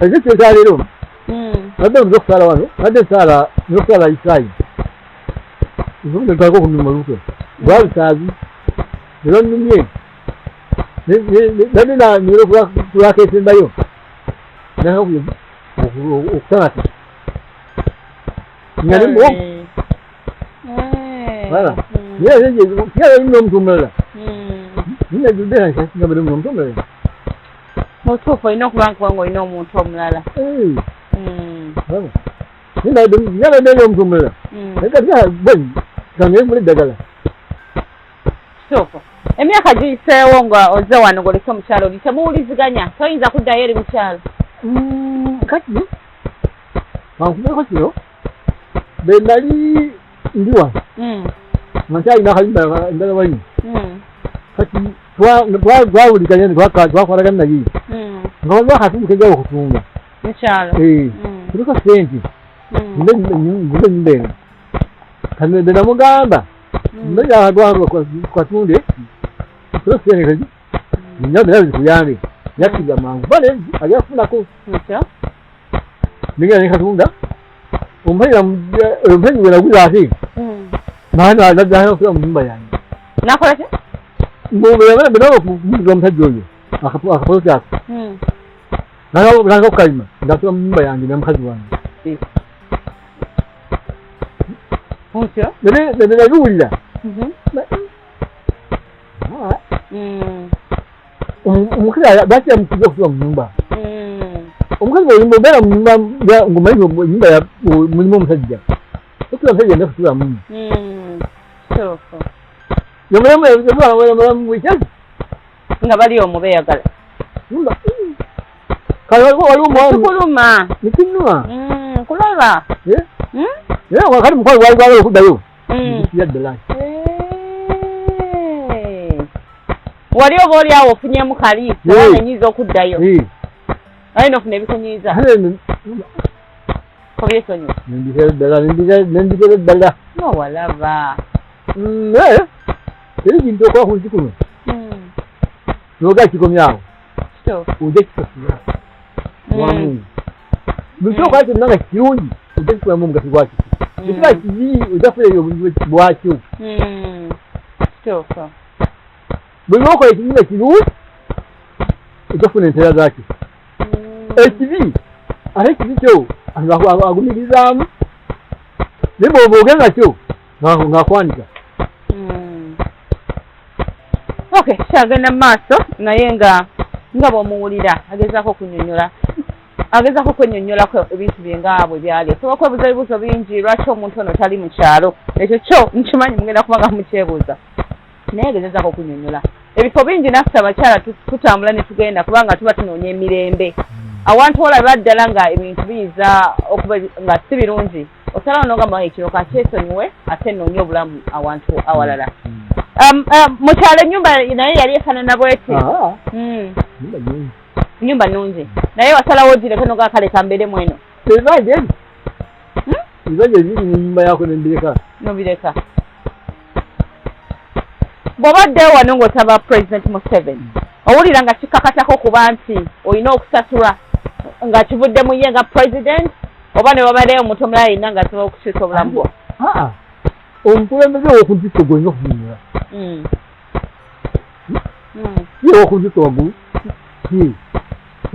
ekyo kyekyaleero nadde omuze okusaala wano nadde esaala nokusaala isaayi ntuliko okunuma luke lwabisaazi era nnumye nadde nanyera kulwaka esembayo okusanata nga ne muwomu kiyala nnyo omuntu omulala ninajuddera bade omuntu omulala
mutuufu olina okuba nkuba ngaolina omuntu omulala
ninaddera omuntu omulala kangeemula eddagala
kituufu emyaka giyiseewo nga ozze wano ng'olese omukyalo oli temuwuliziganya toyinza kuddayo eri mukyalo
kati kankumeko kino be nali ndi wano nga nkyalina akalimba endala wayi kati twawulikanya twakolagana naye nga waliwo akatundu kejawo okutunga
mukyalo tuliko sente nguze ennyumba eno kati be namugamba katunde sente nyabera zikuyambe yakiga mangu bale alyafunako ninga nekatunda omupenyi wenaguza ate naddana kula mu nyumba yange nakola ki
benaba okumuza omusajja oyo akapolo kyako naka okukalima ndatula mu nyumba yange namukazi wange nenabiwulira omukazi lwaki yamukuza okutula mu nyumba omukazi oyimba obeera mu nyumba ngomanyi enyumba mulimu omusajja okutula omusajja nda kutula mumu yomulamu bwekyazi
nga bali omwo beeyagala
waliwo
tukuluma
nikinuma
kulaba
kati mukwali wali gwagala okuddayo yaddala
wali oba oli awo ofunyemu kali kubanga enyiza okuddayo alina ofuna ebikunyiiza obyesonyiwa
nendikera eddala
nowalaba
eri kintu okola ku nsi kuno noga kikomyawo ojja kisasula wamungu buli kyokola kyonna nga kirungi ojja kifulamu omugaso gwakyo ekiba kibi ojja kufuna obulungi bwakyo buli lwokola ekibi nga kirungi ojja kufuna enteera zaakyo ekibi ate ekibi kyo agumirizaamu naye bwoba ogenga kyo ng'akwanika
kyagenda mu maaso naye nga bw'omuwulira agezaako okunyonyola agezako kwennyonnyolako ebintu bye nga bwe byali osobola kwebuuza ebibuuzo bingi lwaki omuntu ono tali mu kyalo ekyo kyo nkimanyi mugenda kuba nga mukyebuuza naye agezezako okunnyonnyola ebifo bingi naffe abakyala tutambula ne tugenda kubanga tuba tunoonya emirembe awantu olaba ddala nga ebintu biyiza okuba nga si birungi osalawo n'ogamba ekiro kakyesonyiwe ate nnoonye obulamu awantu awalala mu kyalo ennyumba naye yali efaanana bweti nyumba nungi naye wasalawo ogireke noga kale kambeeremu eno
nyumba yako nembireka
nobireka bw'obaddewo wano ng'osaba President Museveni owulira nga kikakatako kuba nti olina okusasula nga kivuddemu ye nga president oba ne wabaddeyo omuntu omulala yenna nga asobola okukyusa obulamu bwo
omukulembeze w'okuntiisa gwolina okunyonyola ye w'okuntiisa waggulu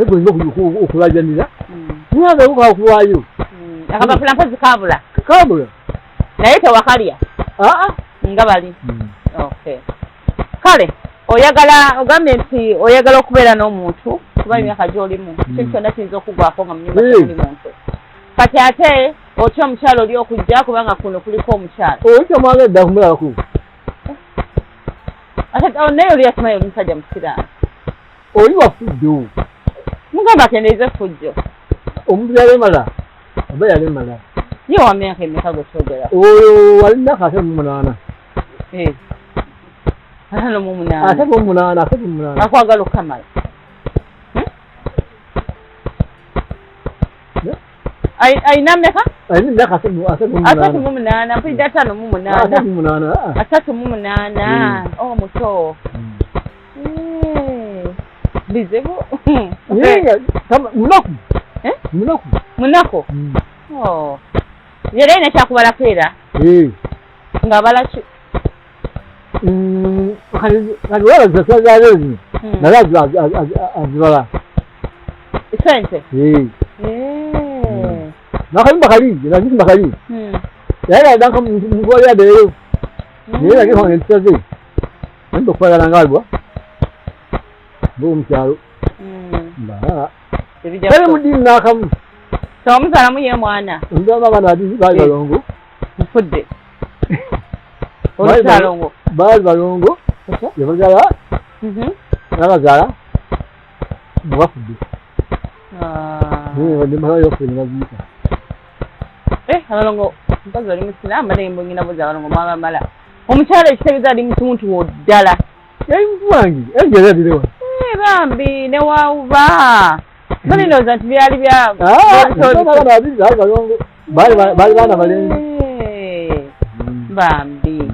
gwolina okulajanira niyagakuwaayo
akapapula mpozi kabula naye tewakalya nga bali okay kale oyagala ogambye nti oyagala okubeera n'omuntu kuba emyaka gy'olimu kintu kyonna kiyinza okugwako nga mu nyumba temuli muntu kati ate otya omukyalo oli okujja kubanga kuno kuliko omukyalo
okyamwagadde akumulabako
naye oli yakimanyi oli musajja musiraani
oli wafujjo
mugamba akendeeze fujjo
omuntu yalemala oba yalemala
ye wa myaka emeka gwe kyogera
oyo walina 38
38 akwagala okukamala ayina mmeka?
Ayina myaka 38
mpulidde 38 oh muto bizibu munaku yera ina kyakubalako era ng'abala ki
kati walazasazaaleezi naye azibala
sente
nakayumba kalingi nakizimba kalingi naye nadanka mukubalyadeeyo naye nakifanga entisaze ayimba okukwagala ngaalibwa ng'omukyalo kale mudiini n'akamu
omuzaalamu ye mwana
omuzaalama baali balongo
mufudde olukyalongo
baali balongo yabagala n'abazaala mubafudde baziika
abalongo mpazi oli musiraamu bale mbonyina boza abalongo mwabamala omukyalo ekitegeeza ali mutuntu wo ddala
yali mutu wange ejeradirewa
bambi ne wawuba balindooza nti byali bya
baali baana balenzi
bambi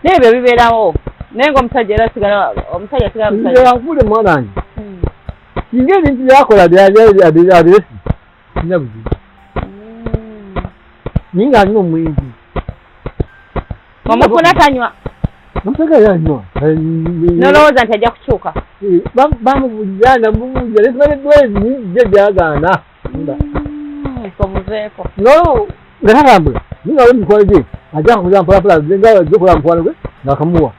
naye ebyo bibeerawo naye nga omusajja era omusajja
sigalawankule mwana wange singa ebintu byakola byabiresi sina buzibu naye nga alina omwezi
omufuna tanywa
omusajja yanywa
nolowooza nti ajja kukyuka
bamubuliza namubuliza netubaledwezi nijje byagaana
omuzeeko
no ngatagambula ningawe mikwano gye ajja kukuza mpalapala zokola mukwano gwe ngaakamuwa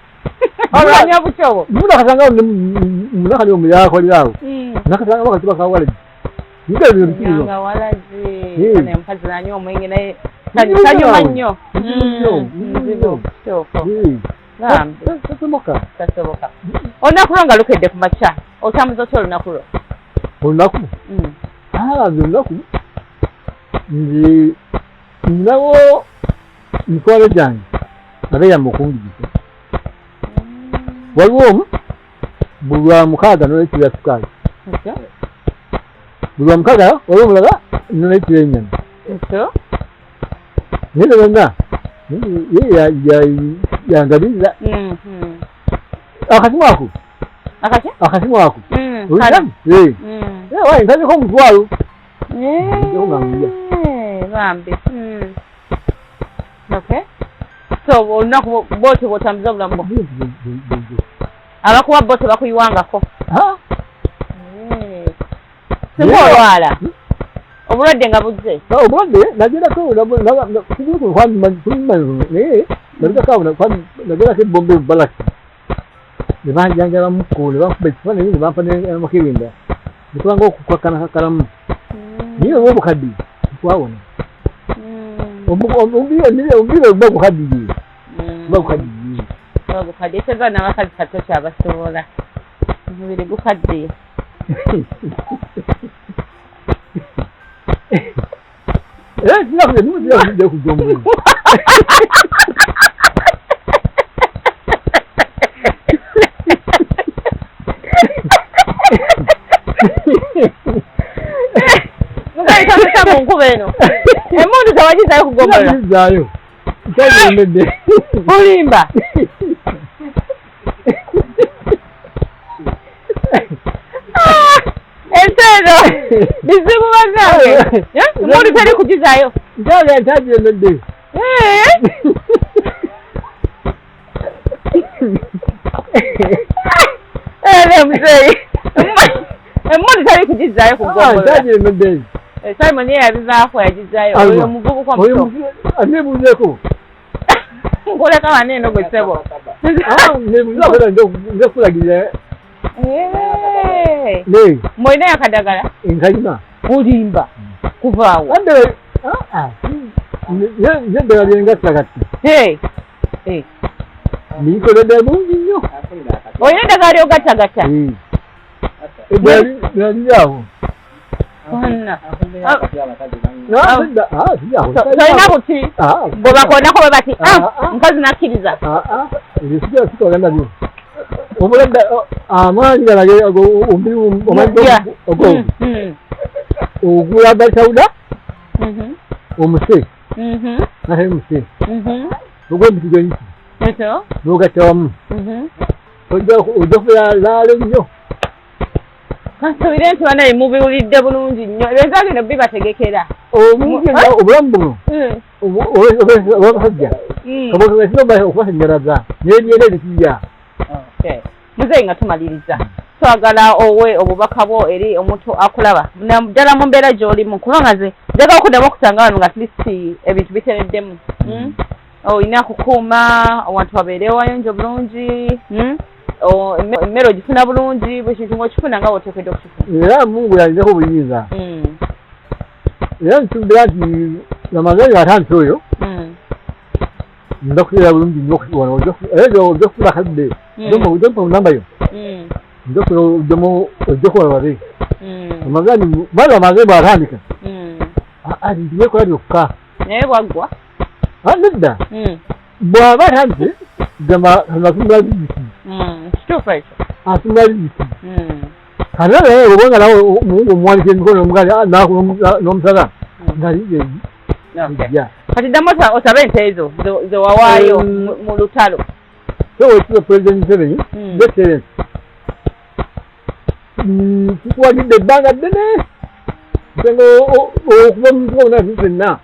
olwanya bukyobo
munakasanga munakali omuyakolerawo nakasanga bakati bakawalaji niga ebyo bikirizo
omukazi nanywa omwenge naye tanyuma nnyo
tasoboka
olunaku lwo nga lukedde ku makya otambuza otya olunaku lwo
olunaku olunaku nze ninawo mikwano gyange abeyamba okungigisa waliwo omu buli lwa mukaaga nolekirya sukaali buli lwa mukaaga waliwo omulaga nolekirya ennyama naye byonna yangabiriza akasimu ako akasimu ako wayi nkazeko omutwalo
bambi so olunaku bote bwotambuza obulamu bwo abakuwa bote bakuyiwangako singa olwala obulwadde nga buzze
obulwadde nagendako naye nagendako ebomba ebalaki nebanjanjala muko nebankuba ekifaananyi nebampa namakirinda nekubanga okukakanakakalamu niyo obukadde twawona ombire bagukaddiye
bagukaddiye teza n'abakazi kato kyabasobola omubiri gukaddiye
era kirakuze nimuzirakude kujja omubiri
Muzeyi tameta mu nkuba eno emundu tewagizayo kugogola
zayo kyagiremedde
olimba enteero bizibu bazange emundu teri kugizayo
kyagiremedde
muzeyi emundu teri kugizayo kugogola
kyagiremedde
Simon yabivaako yagizayo oyo omuvubuka muto
anebuzeeko
nkoleka waneeno gwe ssebo
nze kulagirira
mwolinayo akadagala
enkalima
olimba kuvaawo
eddagala lyengatta kati nikoledde bulungi nnyo
olina eddagala lyogattagatta
eddagala liryawo
tolina buti bwe bakonako bwe bati mukazi nakkiriza
sikola nabyo omuladde amaanyi galage omulimu ogwo ogula gatawuda omuse natali muse ogw'emiti gwenki n'ogatta wamu ojja kubeera laalo nnyo
kansubire nti banaye mubiwulidde bulungi nnyo ebintu bino bibategekera
obulamu buno obwabasajja kabakasiba okubasanyalaza nebyera ebikirya
muzeyi nga tumaliriza twagala owe obubaka bwo eri omuntu akulaba ddala mu mbeera gy'olimu kubanga nze njagala okuddamu okusanga wano nga tulisti ebintu bitereddemu olina kukuuma abantu babeere wayonjo bulungi emmere ogifuna bulungi buli kintu ng'okifuna nga woteekedde okukifuna
era mungu yalinako obuyinza era nsuubira nti amagezi atandise oyo nda kuteera bulungi nnyo ojja kufuna kadde ojja mpa namba yo nja ojjamu ojjakuba babe amagezi bali amagezi bw'atandika ntibekola byokka
naye bwaggwa
nedda bw'aba atandise gamba asumula biziki
kituufu ekyo
asumula biziki kati naye obanga nawe omuwungu omuwanika emikono omugazi n'omusala ngaligezi
kati ddamu osabe ente ezo ze wawaayo mu lutalo
sowekiza president Museveni excellence tukuwagidde ebbanga ddene nsenga okuva mu ntuka onatu ffenna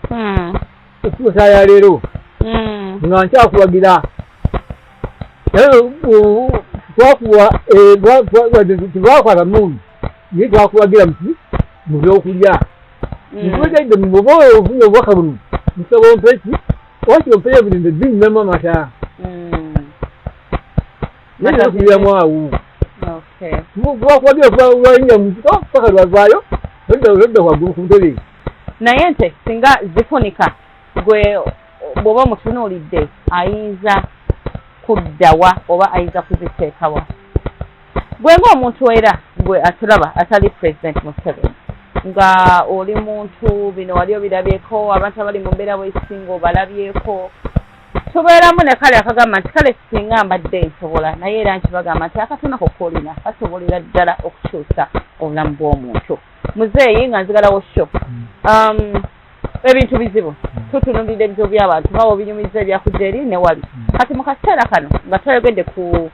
okutuusa ya leero nga nkyakuwagira twakuwa tebwakwata mundu naye twakuwagira mu byokulya ntuwegaidde muba ofunye obubaka buno nsaba ompeki wakiri ompeyo ebirinde binyumamu amata nayekuliramu awo twakuwagira lwayinya mutuka paka lwavaayo oludda waggulu ku ntebe
naye nte singa zifunika gwe bw'oba mutunuulidde ayinza kuddawa oba ayinza kuziteekawa gwe ng'omuntu era gwe atulaba atali president Museveni nga oli muntu bino wali obirabyeko abantu abali mu mbeera bwesinga obalabyeko tubeeramu ne kale akagamba nti kale singa mbadde nsobola naye era nkibagamba nti akatonako koolina kasobolera ddala okukyusa obulamu bw'omuntu muzeeyi nga nzigalawo sho ebintu bizibu tutunulira ebizibu by'abantu bawo binyumiza ebyakujja eri ne wali kati mu kaseera kano nga twayogedde ku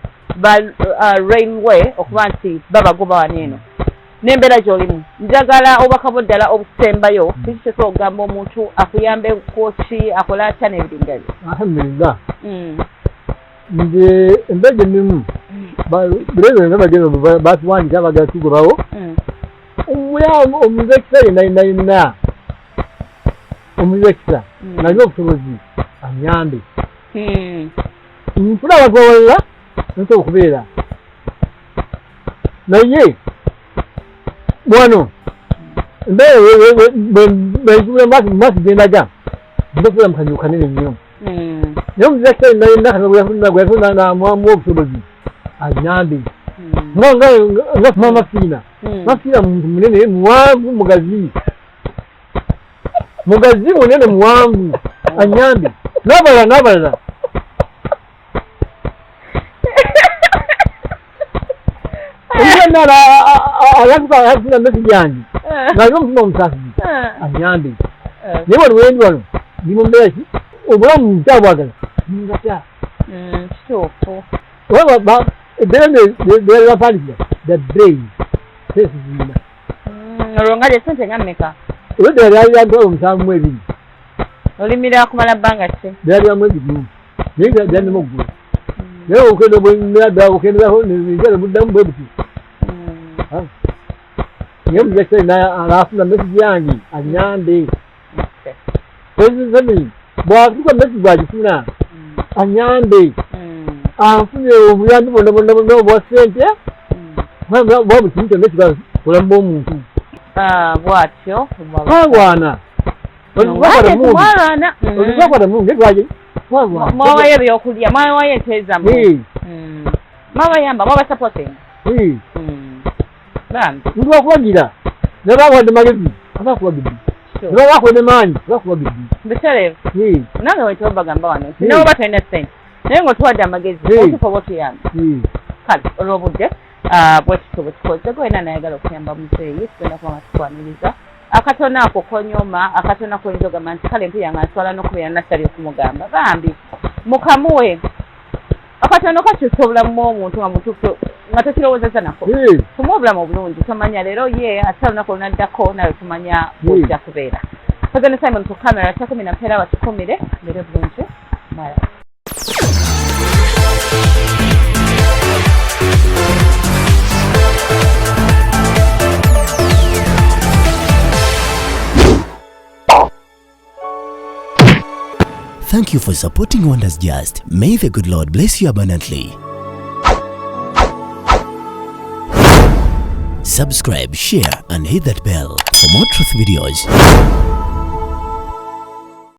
railway okuba nti babagoba waneeno n'embeera gy'olimu njagala obubaka bwo ddala obusembayo kiki kyetwogamba omuntu akuyambe kwoki akola atya n'ebiringa ebyo
alhamdulillah nze embeera gye ndimu bulebe nga bagenda batuwandika abagala tugobawo omuzekisa yenayina omuzekisa nalina obusobozi anyambe nfuna abantu awalala nsobola okubeera naye bwano bwe masi gendaga ndofula mukanyuka kanene nnyo naye omuzeyi akitali nakana gwe yafuna namwamu obusobozi anyambe nga Maama Fiina Fiina muntu munene muwanvu mugazi munene muwanvu anyambe n'abalala omwana alafuna message yange nalina omutima omusaafuzi anyambe naye wano wendi wano ndi mu mbeera ki obulamu nkyabwagala ningatya
kituufu
eddera lyabapandikira the brain sesiziina
olwo nga lye sente nga mmeka
olwo ddera lyali lya $7 mu 2
olimira kumala bbanga ki
ddera lya mwezi gumu naye nga lyannema oggula naye okendo bweddala okenderaho muddamu bwe buti naye omuzeyi akitali alaafuna message yange anyambe bwatuka message bwagifuna anyambe anfunire obuyambi bonna obwa ssente bwabukimu kyonna kibulamu bw'omuntu
bwatyo
twalwana olutwakwata munge twaje
mwawayo ebyokulya mwawayo enteezamu mwabayamba mwabasapotinga bambi
ndi wakuwagira nebawadde magezi abakuwagidde nebabakwede maanyi abakuwagidde
mbitereevu nange wetobagamba wano nti nawe batalina ssente naye ngaotuwadde amagezi otufa oba otuyambe kale olw'obudde bwekityo bwetukoze gwena nayagala okuyamba muzeeyi tugenda kuba nga tukwaniriza akatono ako konyoma akatono koyinza ogamba nti kale mpiyanga nswala n'okubeera nasali okumugamba bambi mukamuwe akatono kakyusa obulamu bw'omuntu nga mutuufu nga tokirowoozeza nako tumuwa obulamu obulungi tomanya leero ye ate olunaku olunaddako nawe tumanya bwojja kubeera kagenda Simon ku kamera 10 na mpera watukumire leero bulungi mala
Thank you for supporting Wonders Just. May the good Lord bless you abundantly. Subscribe, share, and hit that bell for more truth videos.